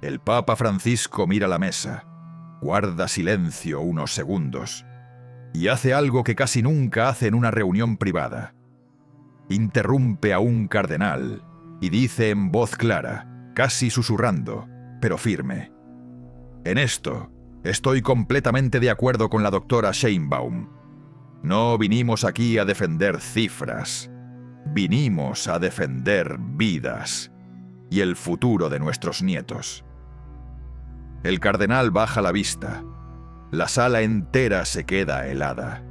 El Papa Francisco mira la mesa, guarda silencio unos segundos y hace algo que casi nunca hace en una reunión privada. Interrumpe a un cardenal y dice en voz clara, casi susurrando, pero firme: en esto estoy completamente de acuerdo con la doctora Sheinbaum. No vinimos aquí a defender cifras, vinimos a defender vidas y el futuro de nuestros nietos. El cardenal baja la vista. La sala entera se queda helada.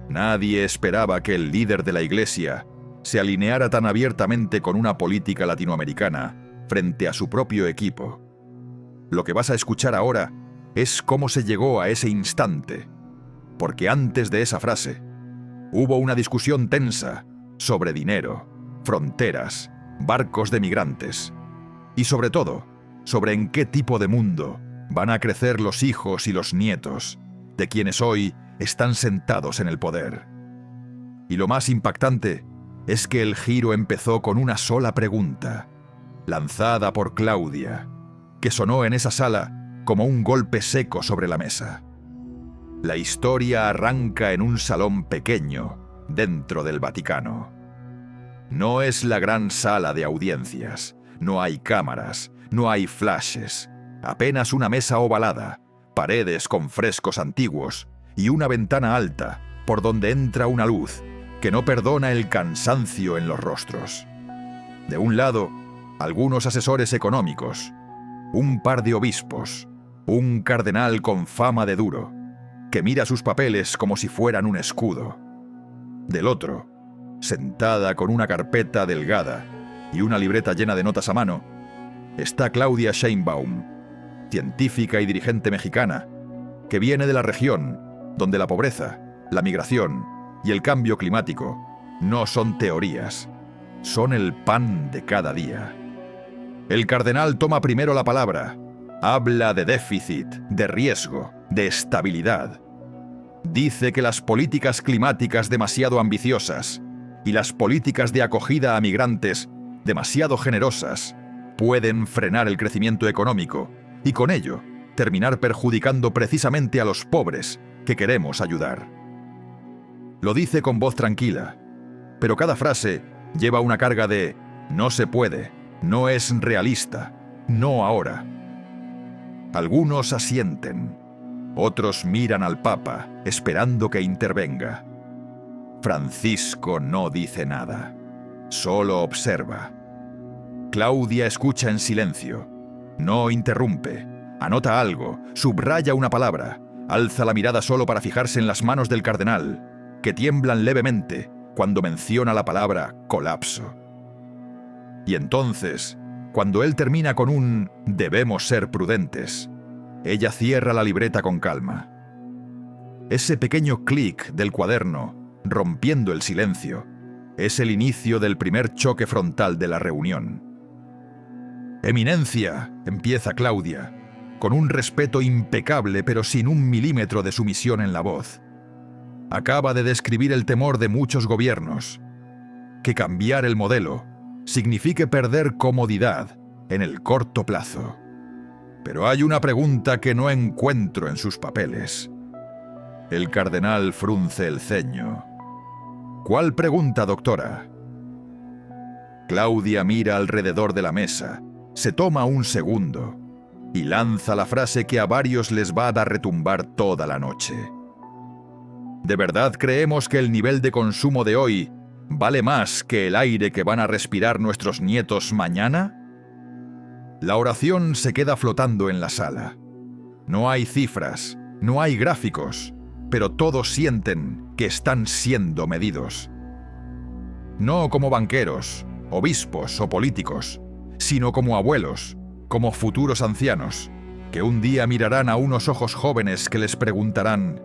Nadie esperaba que el líder de la Iglesia se alineara tan abiertamente con una política latinoamericana frente a su propio equipo. Lo que vas a escuchar ahora es cómo se llegó a ese instante, porque antes de esa frase hubo una discusión tensa sobre dinero, fronteras, barcos de migrantes y sobre todo, sobre en qué tipo de mundo van a crecer los hijos y los nietos de quienes hoy están sentados en el poder. Y lo más impactante es que el giro empezó con una sola pregunta, lanzada por Claudia, que sonó en esa sala como un golpe seco sobre la mesa. La historia arranca en un salón pequeño dentro del Vaticano. No es la gran sala de audiencias, no hay cámaras, no hay flashes, apenas una mesa ovalada, paredes con frescos antiguos y una ventana alta por donde entra una luz que no perdona el cansancio en los rostros. De un lado, algunos asesores económicos, un par de obispos, un cardenal con fama de duro, que mira sus papeles como si fueran un escudo. Del otro, sentada con una carpeta delgada y una libreta llena de notas a mano, está Claudia Sheinbaum, científica y dirigente mexicana, que viene de la región donde la pobreza, la migración y el cambio climático no son teorías, son el pan de cada día. El cardenal toma primero la palabra, habla de déficit, de riesgo, de estabilidad. Dice que las políticas climáticas demasiado ambiciosas y las políticas de acogida a migrantes demasiado generosas pueden frenar el crecimiento económico y con ello terminar perjudicando precisamente a los pobres que queremos ayudar. Lo dice con voz tranquila, pero cada frase lleva una carga de no se puede, no es realista, no ahora. Algunos asienten, otros miran al Papa esperando que intervenga. Francisco no dice nada, solo observa. Claudia escucha en silencio, no interrumpe, anota algo, subraya una palabra, alza la mirada solo para fijarse en las manos del cardenal, que tiemblan levemente cuando menciona la palabra colapso. Y entonces, cuando él termina con un «debemos ser prudentes», ella cierra la libreta con calma. Ese pequeño clic del cuaderno, rompiendo el silencio, es el inicio del primer choque frontal de la reunión. «Eminencia», empieza Claudia, con un respeto impecable pero sin un milímetro de sumisión en la voz. Acaba de describir el temor de muchos gobiernos, que cambiar el modelo signifique perder comodidad en el corto plazo. Pero hay una pregunta que no encuentro en sus papeles. El cardenal frunce el ceño. ¿Cuál pregunta, doctora? Claudia mira alrededor de la mesa, se toma un segundo y lanza la frase que a varios les va a dar retumbar toda la noche. ¿De verdad creemos que el nivel de consumo de hoy vale más que el aire que van a respirar nuestros nietos mañana? La oración se queda flotando en la sala. No hay cifras, no hay gráficos, pero todos sienten que están siendo medidos. No como banqueros, obispos o políticos, sino como abuelos, como futuros ancianos, que un día mirarán a unos ojos jóvenes que les preguntarán: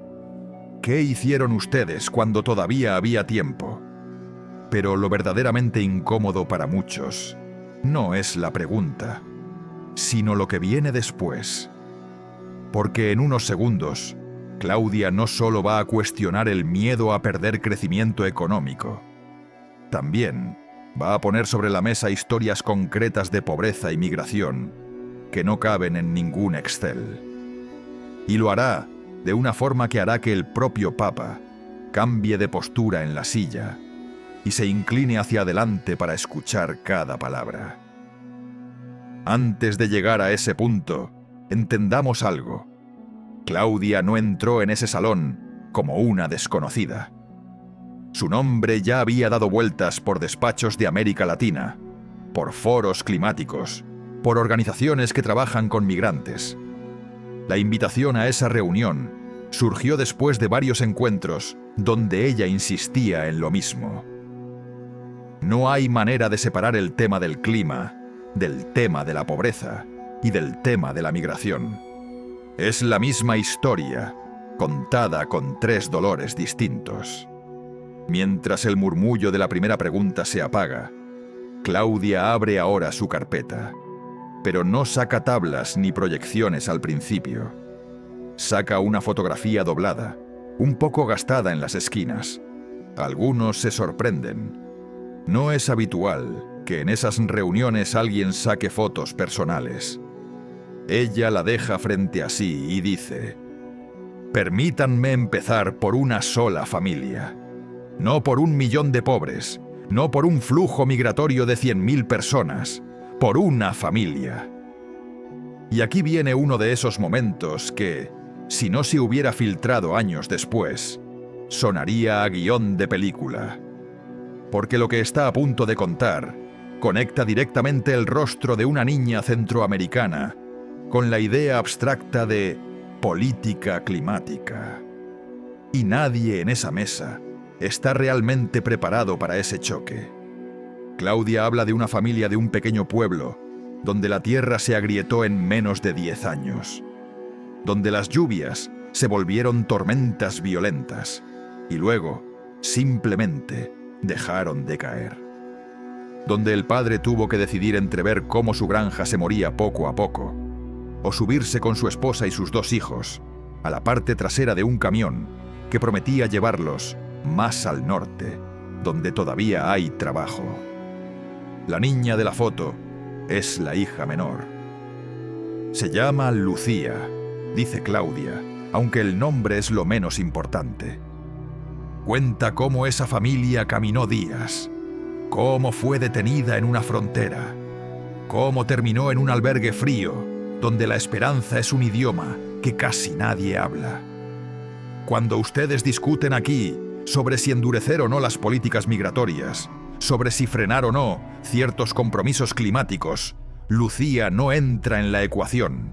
¿qué hicieron ustedes cuando todavía había tiempo? Pero lo verdaderamente incómodo para muchos no es la pregunta, sino lo que viene después. Porque en unos segundos, Claudia no solo va a cuestionar el miedo a perder crecimiento económico, también va a poner sobre la mesa historias concretas de pobreza y migración, que no caben en ningún Excel. Y lo hará de una forma que hará que el propio Papa cambie de postura en la silla y se incline hacia adelante para escuchar cada palabra. Antes de llegar a ese punto, entendamos algo. Claudia no entró en ese salón como una desconocida. Su nombre ya había dado vueltas por despachos de América Latina, por foros climáticos, por organizaciones que trabajan con migrantes. La invitación a esa reunión surgió después de varios encuentros donde ella insistía en lo mismo. No hay manera de separar el tema del clima del tema de la pobreza y del tema de la migración. Es la misma historia, contada con 3 dolores distintos. Mientras el murmullo de la primera pregunta se apaga, Claudia abre ahora su carpeta, pero no saca tablas ni proyecciones al principio. Saca una fotografía doblada, un poco gastada en las esquinas. Algunos se sorprenden. No es habitual que en esas reuniones alguien saque fotos personales. Ella la deja frente a sí y dice: «Permítanme empezar por una sola familia. No por 1 millón de pobres, no por un flujo migratorio de 100.000 personas, por una familia». Y aquí viene uno de esos momentos que, si no se hubiera filtrado años después, sonaría a guión de película. Porque lo que está a punto de contar conecta directamente el rostro de una niña centroamericana con la idea abstracta de política climática. Y nadie en esa mesa está realmente preparado para ese choque. Claudia habla de una familia de un pequeño pueblo donde la tierra se agrietó en menos de 10 años, donde las lluvias se volvieron tormentas violentas y luego, simplemente, dejaron de caer. Donde el padre tuvo que decidir entre ver cómo su granja se moría poco a poco, o subirse con su esposa y sus 2 hijos a la parte trasera de un camión que prometía llevarlos más al norte, donde todavía hay trabajo. La niña de la foto es la hija menor. Se llama Lucía, dice Claudia, aunque el nombre es lo menos importante. Cuenta cómo esa familia caminó días, cómo fue detenida en una frontera, cómo terminó en un albergue frío, donde la esperanza es un idioma que casi nadie habla. Cuando ustedes discuten aquí sobre si endurecer o no las políticas migratorias, sobre si frenar o no ciertos compromisos climáticos, Lucía no entra en la ecuación.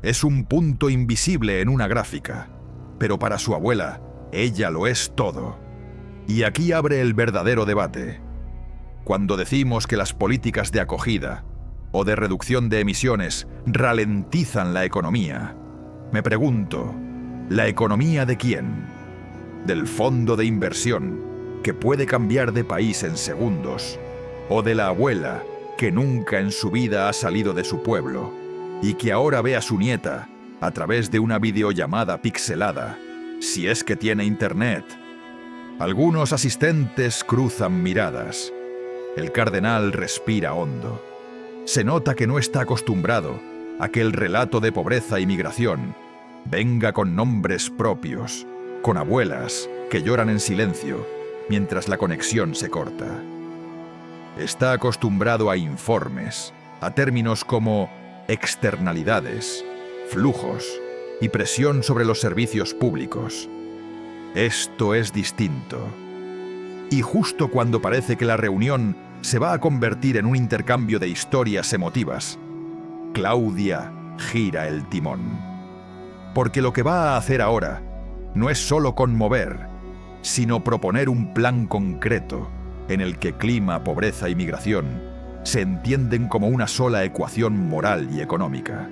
Es un punto invisible en una gráfica, pero para su abuela, ella lo es todo. Y aquí abre el verdadero debate. Cuando decimos que las políticas de acogida o de reducción de emisiones ralentizan la economía, me pregunto, ¿la economía de quién? ¿Del fondo de inversión, que puede cambiar de país en segundos? ¿O de la abuela, que nunca en su vida ha salido de su pueblo y que ahora ve a su nieta a través de una videollamada pixelada, si es que tiene internet? Algunos asistentes cruzan miradas. El cardenal respira hondo. Se nota que no está acostumbrado a que el relato de pobreza y migración venga con nombres propios, con abuelas que lloran en silencio mientras la conexión se corta. Está acostumbrado a informes, a términos como externalidades, flujos y presión sobre los servicios públicos. Esto es distinto. Y justo cuando parece que la reunión se va a convertir en un intercambio de historias emotivas, Claudia gira el timón. Porque lo que va a hacer ahora no es solo conmover, sino proponer un plan concreto en el que clima, pobreza y migración se entienden como una sola ecuación moral y económica.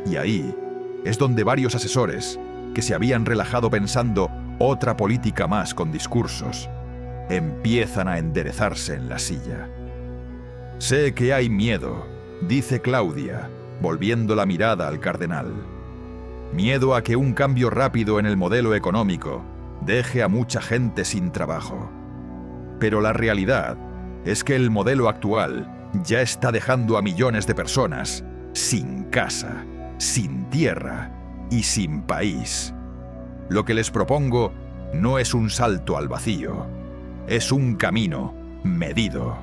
Y ahí es donde varios asesores, que se habían relajado pensando otra política más con discursos, empiezan a enderezarse en la silla. «Sé que hay miedo», dice Claudia, volviendo la mirada al cardenal. «Miedo a que un cambio rápido en el modelo económico deje a mucha gente sin trabajo. Pero la realidad es que el modelo actual ya está dejando a millones de personas sin casa, sin tierra y sin país. Lo que les propongo no es un salto al vacío, es un camino medido.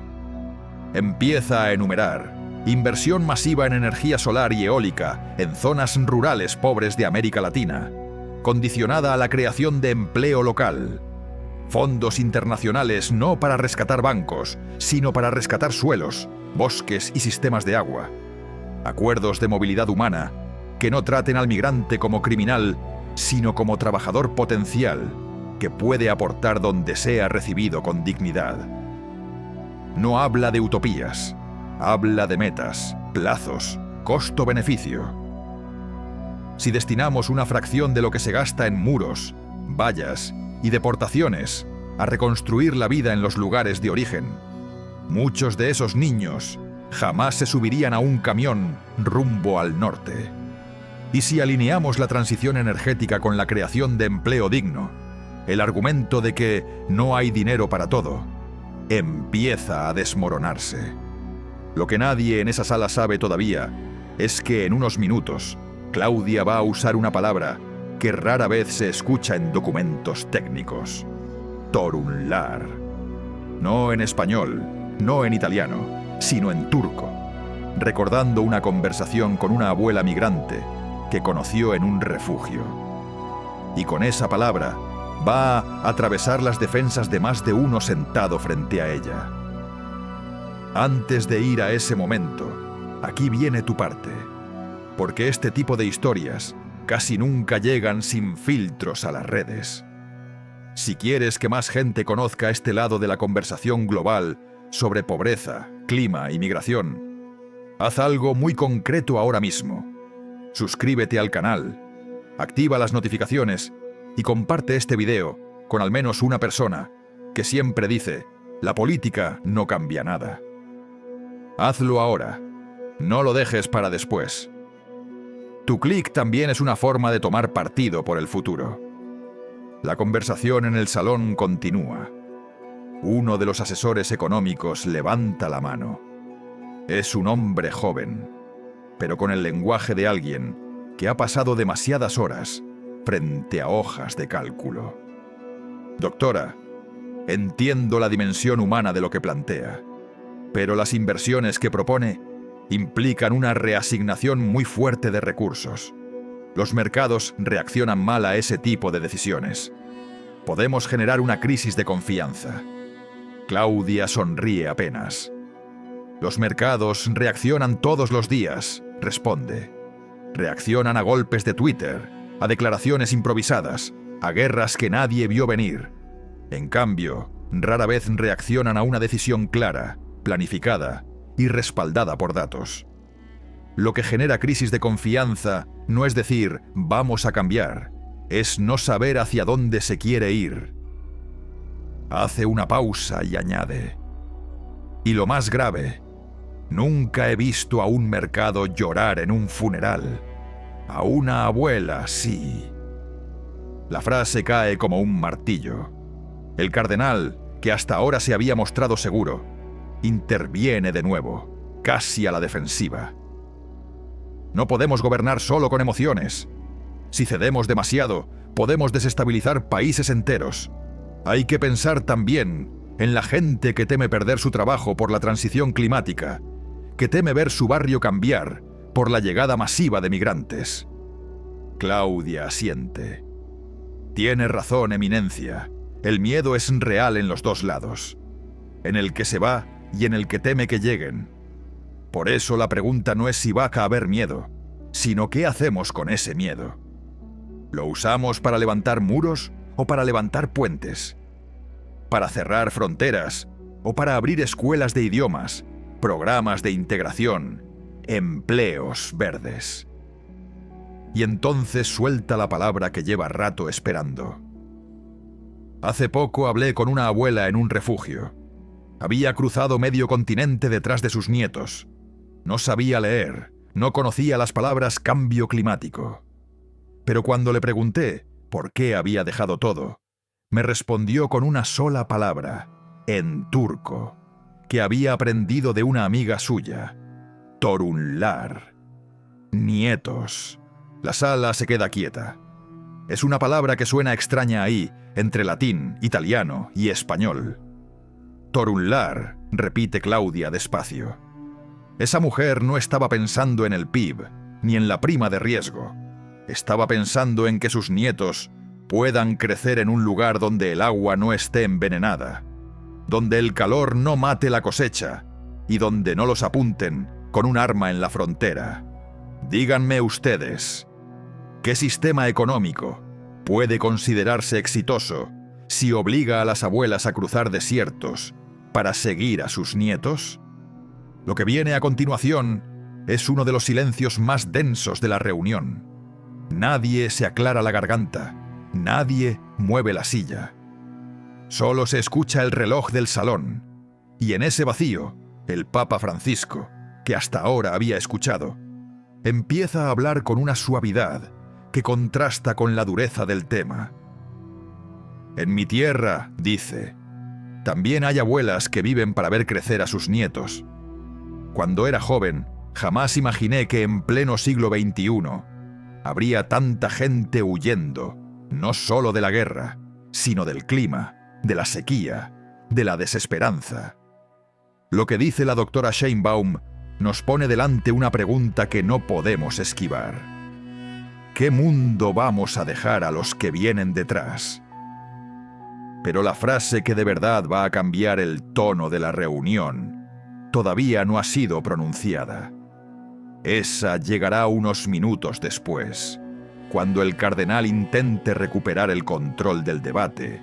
Empieza a enumerar inversión masiva en energía solar y eólica en zonas rurales pobres de América Latina, condicionada a la creación de empleo local. Fondos internacionales no para rescatar bancos, sino para rescatar suelos, bosques y sistemas de agua. Acuerdos de movilidad humana que no traten al migrante como criminal, sino como trabajador potencial que puede aportar donde sea recibido con dignidad. No habla de utopías, habla de metas, plazos, costo-beneficio. Si destinamos una fracción de lo que se gasta en muros, vallas y deportaciones a reconstruir la vida en los lugares de origen, muchos de esos niños jamás se subirían a un camión rumbo al norte. Y si alineamos la transición energética con la creación de empleo digno, el argumento de que no hay dinero para todo empieza a desmoronarse. Lo que nadie en esa sala sabe todavía es que en unos minutos Claudia va a usar una palabra que rara vez se escucha en documentos técnicos: torunlar. No en español, no en italiano, sino en turco, recordando una conversación con una abuela migrante que conoció en un refugio. Y con esa palabra va a atravesar las defensas de más de uno sentado frente a ella. Antes de ir a ese momento, aquí viene tu parte, porque este tipo de historias casi nunca llegan sin filtros a las redes. Si quieres que más gente conozca este lado de la conversación global sobre pobreza, clima y migración, haz algo muy concreto ahora mismo. Suscríbete al canal, activa las notificaciones y comparte este video con al menos una persona que siempre dice: la política no cambia nada. Hazlo ahora, no lo dejes para después. Tu clic también es una forma de tomar partido por el futuro. La conversación en el salón continúa. Uno de los asesores económicos levanta la mano. Es un hombre joven, pero con el lenguaje de alguien que ha pasado demasiadas horas frente a hojas de cálculo. Doctora, entiendo la dimensión humana de lo que plantea, pero las inversiones que propone implican una reasignación muy fuerte de recursos. Los mercados reaccionan mal a ese tipo de decisiones. Podemos generar una crisis de confianza. Claudia sonríe apenas. Los mercados reaccionan todos los días, responde. Reaccionan a golpes de Twitter, a declaraciones improvisadas, a guerras que nadie vio venir. En cambio, rara vez reaccionan a una decisión clara, planificada y respaldada por datos. Lo que genera crisis de confianza no es decir vamos a cambiar, es no saber hacia dónde se quiere ir. Hace una pausa y añade: y lo más grave, nunca he visto a un mercado llorar en un funeral. A una abuela, sí. La frase cae como un martillo. El cardenal, que hasta ahora se había mostrado seguro, interviene de nuevo, casi a la defensiva. No podemos gobernar solo con emociones. Si cedemos demasiado, podemos desestabilizar países enteros. Hay que pensar también en la gente que teme perder su trabajo por la transición climática, que teme ver su barrio cambiar por la llegada masiva de migrantes. Claudia asiente. Tiene razón, Eminencia. El miedo es real en los dos lados, en el que se va y en el que teme que lleguen. Por eso la pregunta no es si va a haber miedo, sino qué hacemos con ese miedo. ¿Lo usamos para levantar muros o para levantar puentes? ¿Para cerrar fronteras o para abrir escuelas de idiomas, programas de integración, empleos verdes? Y entonces suelta la palabra que lleva rato esperando. Hace poco hablé con una abuela en un refugio. Había cruzado medio continente detrás de sus nietos. No sabía leer, no conocía las palabras cambio climático. Pero cuando le pregunté por qué había dejado todo, me respondió con una sola palabra, en turco, que había aprendido de una amiga suya: torunlar. Nietos. La sala se queda quieta. Es una palabra que suena extraña ahí, entre latín, italiano y español. Torunlar, repite Claudia despacio. Esa mujer no estaba pensando en el PIB, ni en la prima de riesgo. Estaba pensando en que sus nietos puedan crecer en un lugar donde el agua no esté envenenada, donde el calor no mate la cosecha y donde no los apunten con un arma en la frontera. Díganme ustedes, ¿qué sistema económico puede considerarse exitoso si obliga a las abuelas a cruzar desiertos para seguir a sus nietos? Lo que viene a continuación es uno de los silencios más densos de la reunión. Nadie se aclara la garganta, nadie mueve la silla. Solo se escucha el reloj del salón, y en ese vacío, el Papa Francisco, que hasta ahora había escuchado, empieza a hablar con una suavidad que contrasta con la dureza del tema. En mi tierra, dice, también hay abuelas que viven para ver crecer a sus nietos. Cuando era joven, jamás imaginé que en pleno siglo XXI habría tanta gente huyendo, no solo de la guerra, sino del clima, de la sequía, de la desesperanza. Lo que dice la doctora Sheinbaum nos pone delante una pregunta que no podemos esquivar. ¿Qué mundo vamos a dejar a los que vienen detrás? Pero la frase que de verdad va a cambiar el tono de la reunión todavía no ha sido pronunciada. Esa llegará unos minutos después, cuando el cardenal intente recuperar el control del debate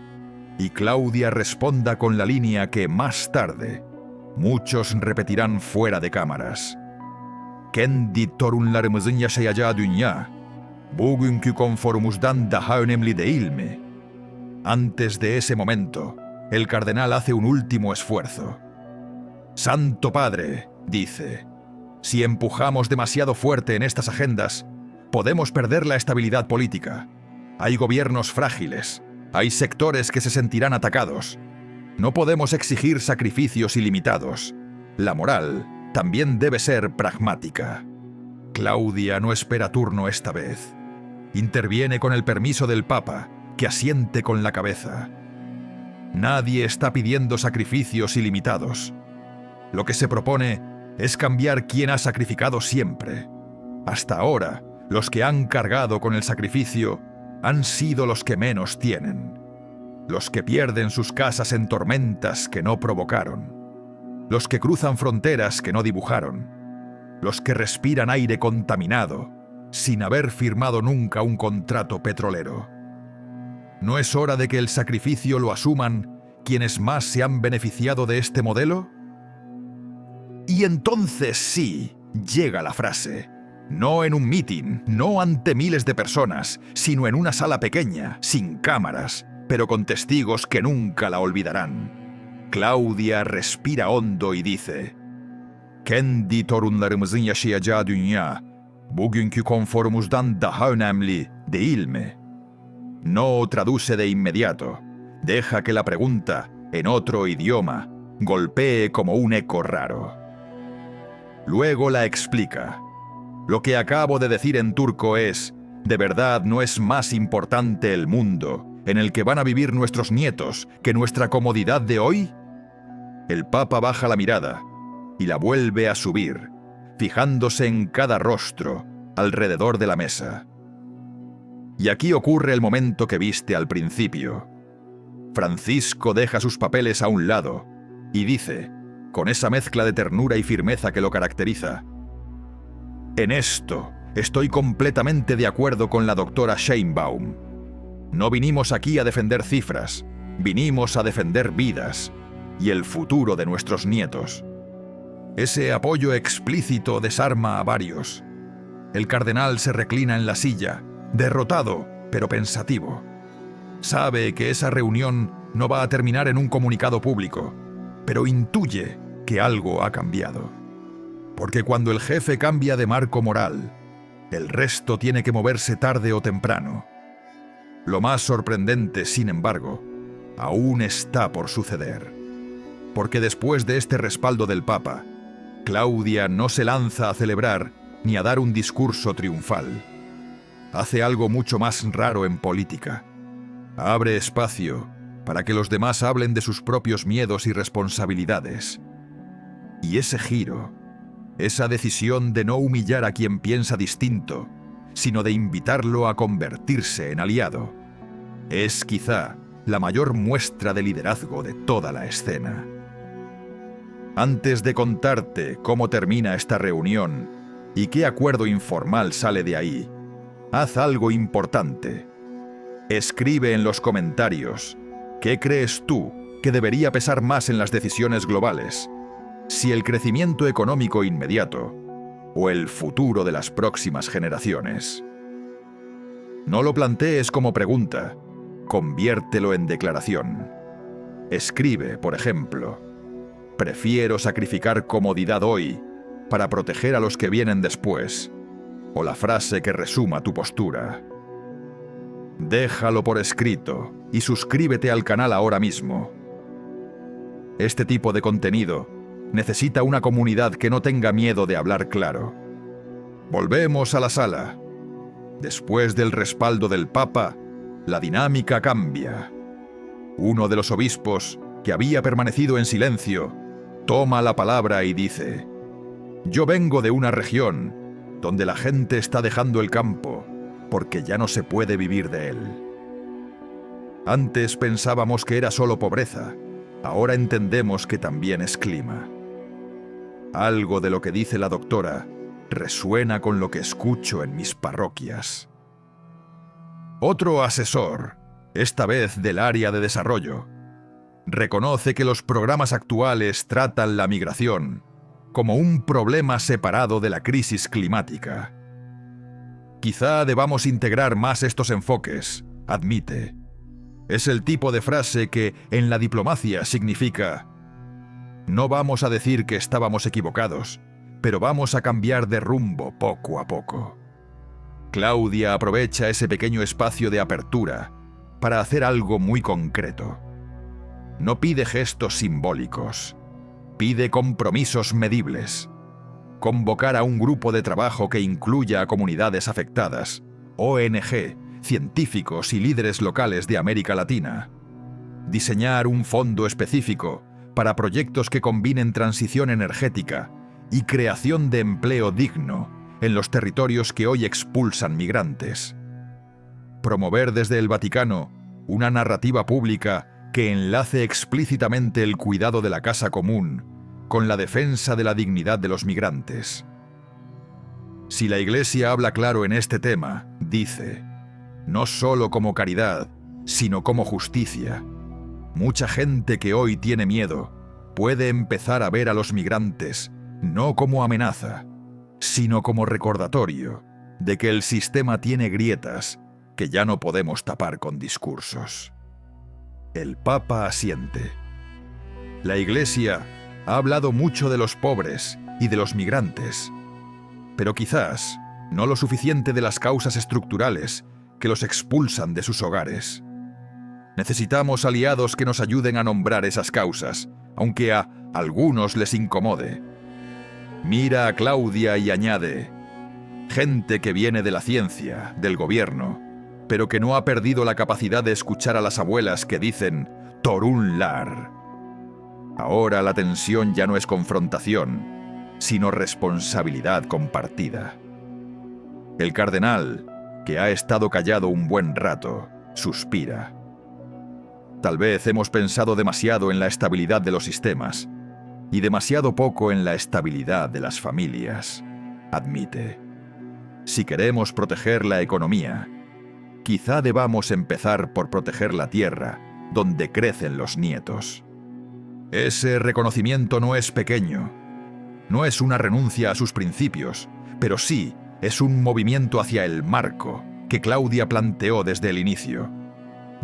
y Claudia responda con la línea que más tarde muchos repetirán fuera de cámaras. Kendi torunlarımızın yaşayacağı dünya, bugünkü konforumuzdan daha önemli değil mi? Antes de ese momento, el cardenal hace un último esfuerzo. Santo Padre, dice, si empujamos demasiado fuerte en estas agendas, podemos perder la estabilidad política. Hay gobiernos frágiles, hay sectores que se sentirán atacados. No podemos exigir sacrificios ilimitados. La moral también debe ser pragmática. Claudia no espera turno esta vez. Interviene con el permiso del Papa, que asiente con la cabeza. Nadie está pidiendo sacrificios ilimitados. Lo que se propone es cambiar quien ha sacrificado siempre. Hasta ahora, los que han cargado con el sacrificio han sido los que menos tienen. Los que pierden sus casas en tormentas que no provocaron. Los que cruzan fronteras que no dibujaron. Los que respiran aire contaminado, sin haber firmado nunca un contrato petrolero. ¿No es hora de que el sacrificio lo asuman quienes más se han beneficiado de este modelo? Y entonces sí, llega la frase. No en un mitin, no ante miles de personas, sino en una sala pequeña, sin cámaras, pero con testigos que nunca la olvidarán. Claudia respira hondo y dice: Kendi torunlarımızın yaşayacağı dünya, bugünkü konforumuzdan daha önemli değil mi? No traduce de inmediato. Deja que la pregunta, en otro idioma, golpee como un eco raro. Luego la explica. Lo que acabo de decir en turco es: ¿de verdad no es más importante el mundo en el que van a vivir nuestros nietos que nuestra comodidad de hoy? El Papa baja la mirada y la vuelve a subir, fijándose en cada rostro alrededor de la mesa. Y aquí ocurre el momento que viste al principio. Francisco deja sus papeles a un lado y dice, con esa mezcla de ternura y firmeza que lo caracteriza: en esto estoy completamente de acuerdo con la doctora Sheinbaum. No vinimos aquí a defender cifras, vinimos a defender vidas y el futuro de nuestros nietos. Ese apoyo explícito desarma a varios. El cardenal se reclina en la silla, derrotado, pero pensativo. Sabe que esa reunión no va a terminar en un comunicado público, pero intuye que algo ha cambiado. Porque cuando el jefe cambia de marco moral, el resto tiene que moverse tarde o temprano. Lo más sorprendente, sin embargo, aún está por suceder. Porque después de este respaldo del Papa, Claudia no se lanza a celebrar ni a dar un discurso triunfal. Hace algo mucho más raro en política. Abre espacio para que los demás hablen de sus propios miedos y responsabilidades. Y ese giro, esa decisión de no humillar a quien piensa distinto, sino de invitarlo a convertirse en aliado, es quizá la mayor muestra de liderazgo de toda la escena. Antes de contarte cómo termina esta reunión y qué acuerdo informal sale de ahí, haz algo importante. Escribe en los comentarios qué crees tú que debería pesar más en las decisiones globales, si el crecimiento económico inmediato o el futuro de las próximas generaciones. No lo plantees como pregunta, conviértelo en declaración. Escribe, por ejemplo: prefiero sacrificar comodidad hoy para proteger a los que vienen después, o la frase que resuma tu postura. Déjalo por escrito y suscríbete al canal ahora mismo. Este tipo de contenido necesita una comunidad que no tenga miedo de hablar claro. Volvemos a la sala. Después del respaldo del Papa, la dinámica cambia. Uno de los obispos, que había permanecido en silencio, toma la palabra y dice: yo vengo de una región donde la gente está dejando el campo porque ya no se puede vivir de él. Antes pensábamos que era solo pobreza, ahora entendemos que también es clima. Algo de lo que dice la doctora resuena con lo que escucho en mis parroquias. Otro asesor, esta vez del área de desarrollo, reconoce que los programas actuales tratan la migración como un problema separado de la crisis climática. Quizá debamos integrar más estos enfoques, admite. Es el tipo de frase que en la diplomacia significa: no vamos a decir que estábamos equivocados, pero vamos a cambiar de rumbo poco a poco. Claudia aprovecha ese pequeño espacio de apertura para hacer algo muy concreto. No pide gestos simbólicos, pide compromisos medibles. Convocar a un grupo de trabajo que incluya a comunidades afectadas, ONG, científicos y líderes locales de América Latina. Diseñar un fondo específico para proyectos que combinen transición energética y creación de empleo digno en los territorios que hoy expulsan migrantes. Promover desde el Vaticano una narrativa pública que enlace explícitamente el cuidado de la casa común con la defensa de la dignidad de los migrantes. Si la Iglesia habla claro en este tema, dice, no solo como caridad, sino como justicia, mucha gente que hoy tiene miedo puede empezar a ver a los migrantes no como amenaza, sino como recordatorio de que el sistema tiene grietas que ya no podemos tapar con discursos. El Papa asiente. La Iglesia ha hablado mucho de los pobres y de los migrantes, pero quizás no lo suficiente de las causas estructurales que los expulsan de sus hogares. Necesitamos aliados que nos ayuden a nombrar esas causas, aunque a algunos les incomode. Mira a Claudia y añade: gente que viene de la ciencia, del gobierno, pero que no ha perdido la capacidad de escuchar a las abuelas que dicen Torun lar. Ahora la tensión ya no es confrontación, sino responsabilidad compartida. El cardenal, que ha estado callado un buen rato, suspira. Tal vez hemos pensado demasiado en la estabilidad de los sistemas y demasiado poco en la estabilidad de las familias, admite. Si queremos proteger la economía, quizá debamos empezar por proteger la tierra donde crecen los nietos. Ese reconocimiento no es pequeño, no es una renuncia a sus principios, pero sí es un movimiento hacia el marco que Claudia planteó desde el inicio.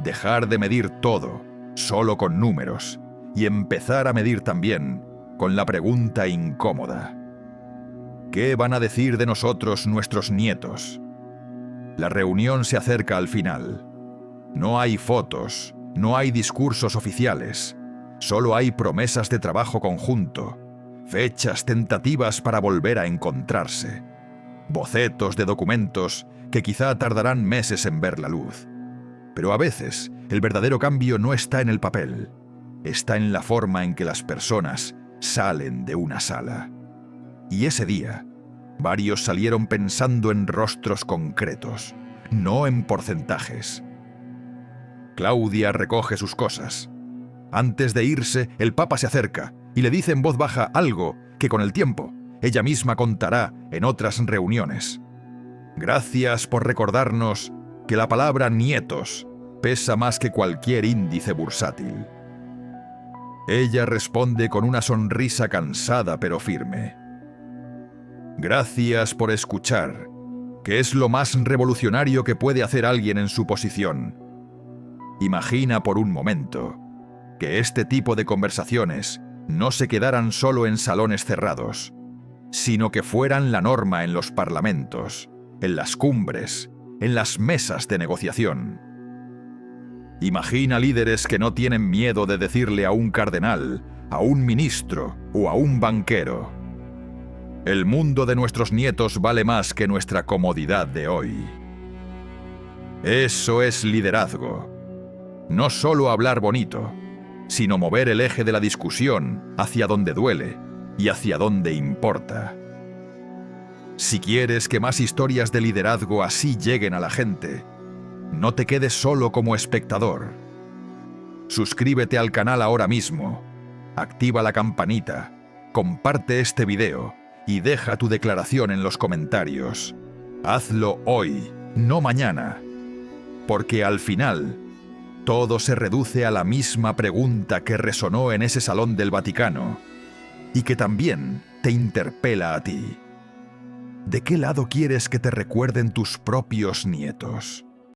Dejar de medir todo solo con números y empezar a medir también con la pregunta incómoda: ¿qué van a decir de nosotros nuestros nietos? La reunión se acerca al final. No hay fotos, no hay discursos oficiales. Solo hay promesas de trabajo conjunto, fechas tentativas para volver a encontrarse. bocetos de documentos que quizá tardarán meses en ver la luz. Pero a veces el verdadero cambio no está en el papel, está en la forma en que las personas salen de una sala. Y ese día, varios salieron pensando en rostros concretos, no en porcentajes. Claudia recoge sus cosas. Antes de irse, el Papa se acerca y le dice en voz baja algo que con el tiempo ella misma contará en otras reuniones. Gracias por recordarnos que la palabra nietos pesa más que cualquier índice bursátil. Ella responde con una sonrisa cansada pero firme. Gracias por escuchar, que es lo más revolucionario que puede hacer alguien en su posición. Imagina por un momento que este tipo de conversaciones no se quedaran solo en salones cerrados, sino que fueran la norma en los parlamentos, en las cumbres, en las mesas de negociación. Imagina líderes que no tienen miedo de decirle a un cardenal, a un ministro o a un banquero: el mundo de nuestros nietos vale más que nuestra comodidad de hoy. Eso es liderazgo. No solo hablar bonito, sino mover el eje de la discusión hacia donde duele y hacia donde importa. Si quieres que más historias de liderazgo así lleguen a la gente, no te quedes solo como espectador. Suscríbete al canal ahora mismo, activa la campanita, comparte este video y deja tu declaración en los comentarios. Hazlo hoy, no mañana, porque al final todo se reduce a la misma pregunta que resonó en ese salón del Vaticano y que también te interpela a ti. ¿De qué lado quieres que te recuerden tus propios nietos?